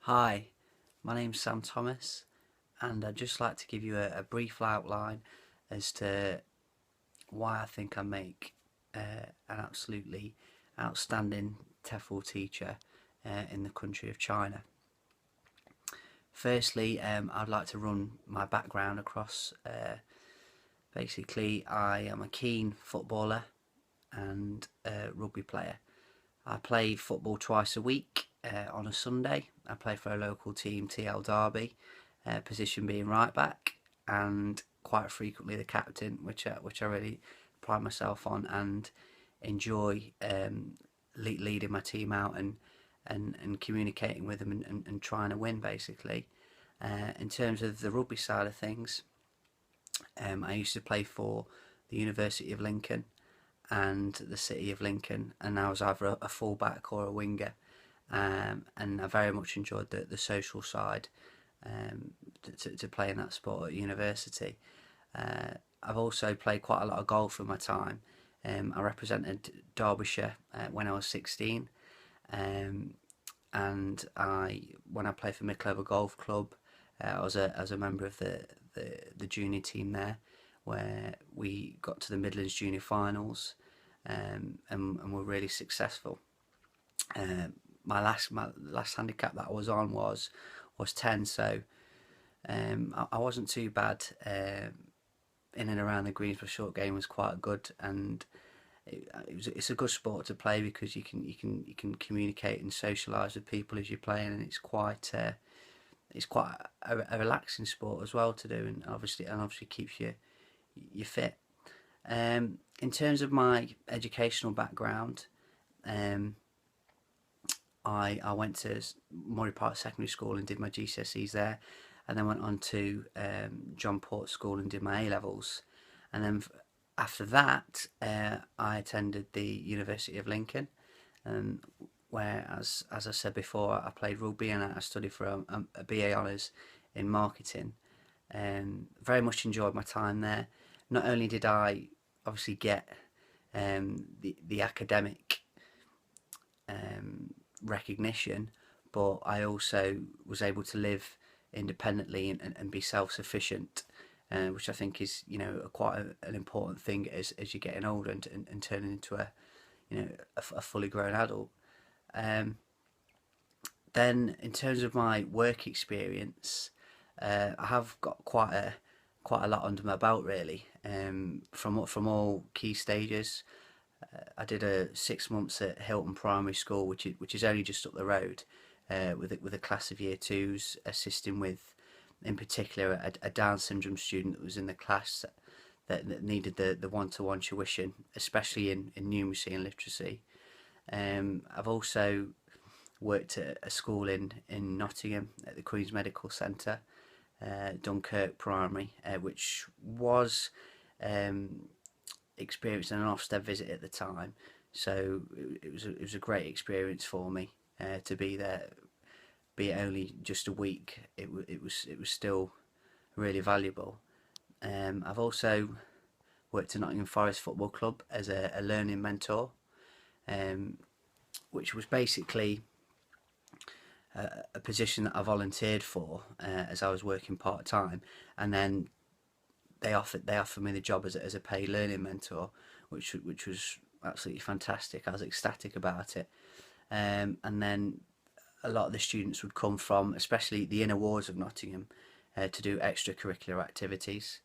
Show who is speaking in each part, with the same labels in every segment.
Speaker 1: Hi, my name's Sam Thomas, and I'd just like to give you a brief outline as to why I think I make an absolutely outstanding TEFL teacher in the country of China. Firstly, I'd like to run my background across. Basically, I am a keen footballer and rugby player. I play football twice a week on a Sunday. I play for a local team, TL Derby, position being right back, and quite frequently the captain, which I really pride myself on and enjoy leading my team out and communicating with them and trying to win basically. In terms of the rugby side of things, I used to play for the University of Lincoln and the City of Lincoln, and I was either a fullback or a winger. And I very much enjoyed the social side to play in that sport at university. I've also played quite a lot of golf in my time. I represented Derbyshire when I was 16, um, and when I played for Middleover Golf Club, I was a member of the junior team there, where we got to the Midlands Junior Finals, and were really successful. Um, my last handicap that I was on was 10, so I wasn't too bad. In and around the greens, my short game was quite good, and it's a good sport to play because you can communicate and socialise with people as you're playing, and it's quite a relaxing sport as well to do, and obviously keeps you fit. In terms of my educational background, um, I went to Murray Park Secondary School and did my GCSEs there, and then went on to John Port School and did my A levels, and then after that I attended the University of Lincoln, um, where as I said before, I played rugby and I studied for a BA honours in marketing. Very much enjoyed my time there. Not only did I obviously get the academic um, recognition, but I also was able to live independently and be self-sufficient, which I think is an important thing as you're getting older and turning into a fully grown adult. Um, then in terms of my work experience, I have got quite a lot under my belt really, from all key stages. I did a 6 months at Hilton Primary School, which is only just up the road, with a class of year twos, assisting with, in particular, a Down syndrome student that was in the class that needed the one-to-one tuition, especially in numeracy and literacy. I've also worked at a school in Nottingham at the Queen's Medical Centre, Dunkirk Primary, which was um, experiencing an Ofsted visit at the time, so it was a great experience for me to be there. Be it only just a week, it was still really valuable. I've also worked at Nottingham Forest Football Club as a learning mentor, um, which was basically a position that I volunteered for as I was working part time, and then they offered me the job as a paid learning mentor, which was absolutely fantastic. I was ecstatic about it, and then a lot of the students would come from, especially the inner wards of Nottingham, to do extracurricular activities.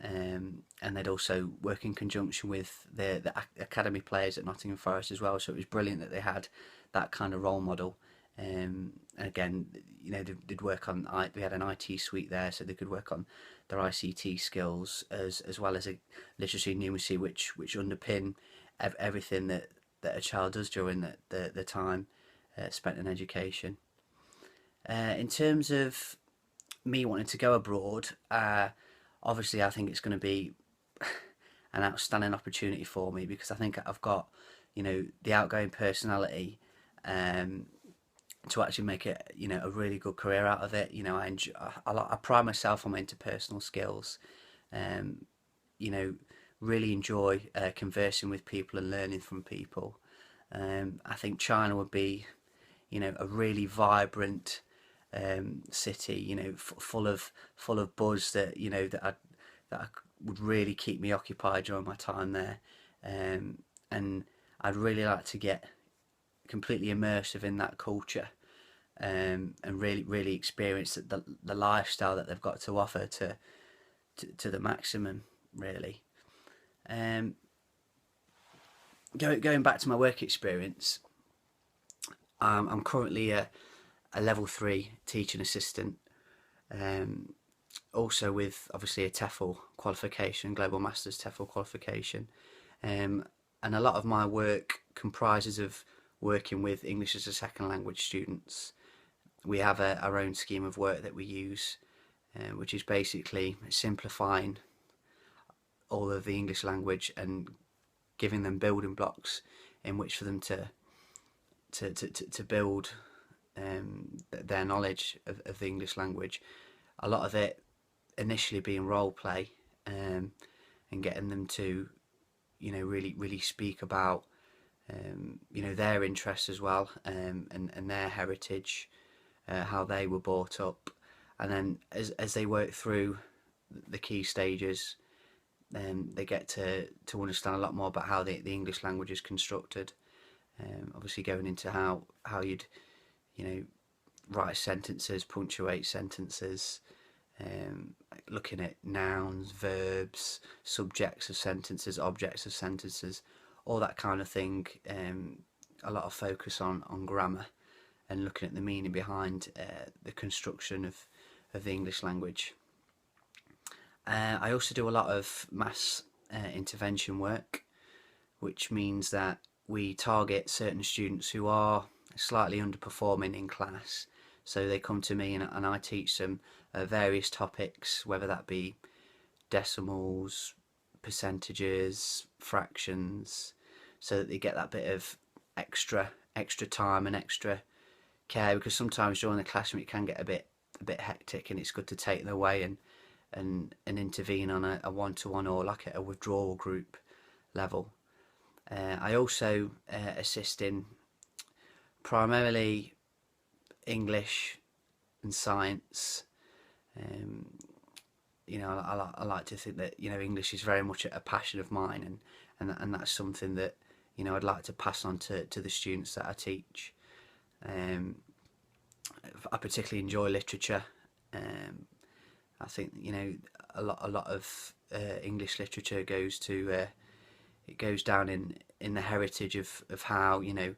Speaker 1: And they'd also work in conjunction with the academy players at Nottingham Forest as well. So it was brilliant that they had that kind of role model. And again, they'd work on. We had an IT suite there, so they could work on their ICT skills as well as a literacy and numeracy, which underpin everything that a child does during the time spent in education. In terms of me wanting to go abroad, obviously I think it's going to be an outstanding opportunity for me because I think I've got, the outgoing personality, um, to actually make it, a really good career out of it. I enjoy, I pride myself on my interpersonal skills. Um, you know, really enjoy conversing with people and learning from people. I think China would be, a really vibrant, city, you know, full of buzz that, you know, that would really keep me occupied during my time there. And I'd really like to get completely immersive in that culture, and really experience the lifestyle that they've got to offer to the maximum, really. Um, going back to my work experience, I'm currently a level 3 teaching assistant, um, also with obviously a TEFL qualification, Global Masters TEFL qualification, um, and a lot of my work comprises of working with English as a second language students. We have our own scheme of work that we use, which is basically simplifying all of the English language and giving them building blocks in which for them to build their knowledge of the English language. A lot of it initially being role play, and getting them to, you know, really speak about, you know, their interests as well, and their heritage, how they were brought up, and then as they work through the key stages, they get to understand a lot more about how the English language is constructed. Obviously going into how you'd, you know, write sentences, punctuate sentences, looking at nouns, verbs, subjects of sentences, objects of sentences, all that kind of thing. A lot of focus on grammar and looking at the meaning behind the construction of the English language. I also do a lot of mass intervention work, which means that we target certain students who are slightly underperforming in class. So they come to me and I teach them various topics, whether that be decimals, percentages, fractions, so that they get that bit of extra time and extra care, because sometimes during the classroom it can get a bit hectic, and it's good to take them away and intervene on a one-to-one or like a withdrawal group level. I also assist in primarily English and science. You know, I like to think that, you know, English is very much a passion of mine, and that's something that, you know, I'd like to pass on to the students that I teach. I particularly enjoy literature. I think, you know, a lot of English literature goes to it goes down in the heritage of how, you know,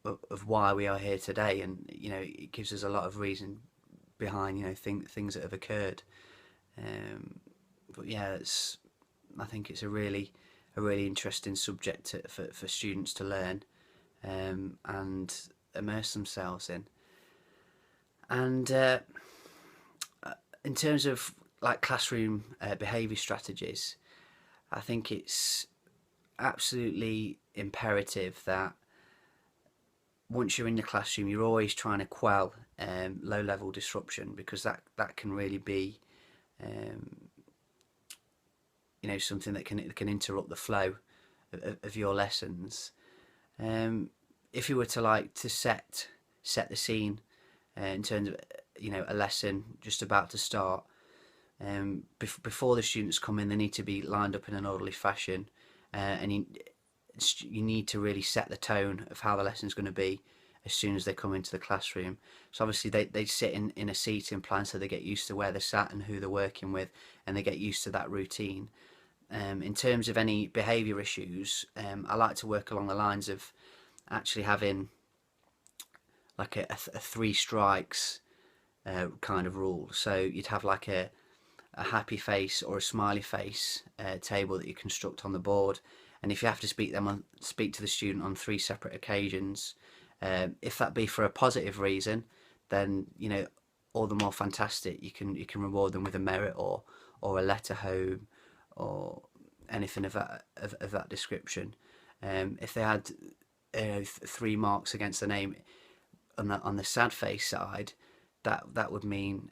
Speaker 1: of why we are here today, and, you know, it gives us a lot of reason behind, you know, things that have occurred. But yeah, I think it's a really interesting subject for students to learn, and immerse themselves in. And in terms of like classroom behaviour strategies, I think it's absolutely imperative that once you're in the classroom, you're always trying to quell low-level disruption, because that can really be, you know, something that can interrupt the flow of your lessons. If you were to like to set the scene in terms of, you know, a lesson just about to start, before the students come in, they need to be lined up in an orderly fashion, and you need to really set the tone of how the lesson's going to be as soon as they come into the classroom. So obviously they sit in a seating plan, so they get used to where they're sat and who they're working with, and they get used to that routine. In terms of any behaviour issues, I like to work along the lines of actually having like a 3 strikes kind of rule. So you'd have like a happy face or a smiley face table that you construct on the board, and if you have to speak to the student on 3 separate occasions, if that be for a positive reason, then, you know, all the more fantastic. You can reward them with a merit or a letter home or anything of that description. If they had 3 marks against the name on the sad face side, that would mean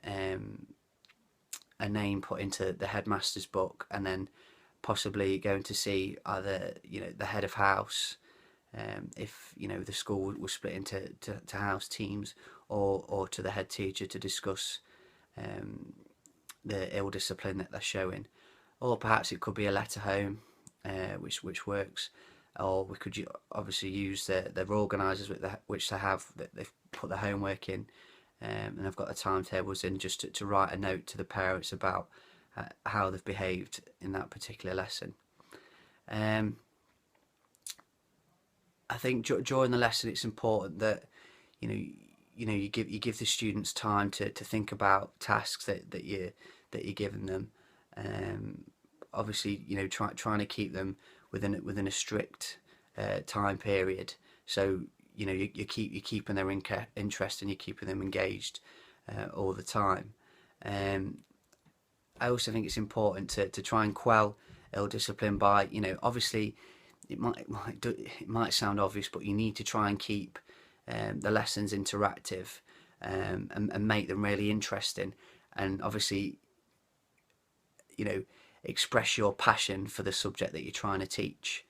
Speaker 1: a name put into the headmaster's book, and then possibly going to see either, you know, the head of house, if, you know, the school was split into house teams, or to the head teacher to discuss the ill discipline that they're showing. Or perhaps it could be a letter home, which works. Or we could obviously use their organisers which they have, that they've put the homework in, and I've got the timetables in, just to write a note to the parents about how they've behaved in that particular lesson. I think during the lesson it's important that you give the students time to think about tasks that you're giving them. Obviously, trying to keep them within a strict time period, so you're keeping their interest and you're keeping them engaged all the time. I also think it's important to try and quell ill discipline by, obviously it might sound obvious, but you need to try and keep the lessons interactive, and make them really interesting, and obviously express your passion for the subject that you're trying to teach.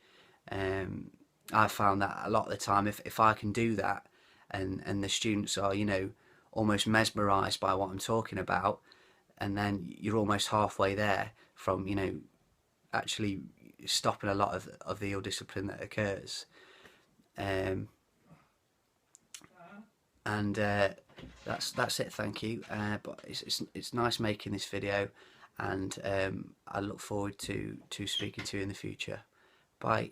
Speaker 1: I found that a lot of the time, if I can do that, and the students are almost mesmerised by what I'm talking about, and then you're almost halfway there from actually stopping a lot of the ill discipline that occurs. And that's it. Thank you. But it's nice making this video, and I look forward to speaking to you in the future. Bye.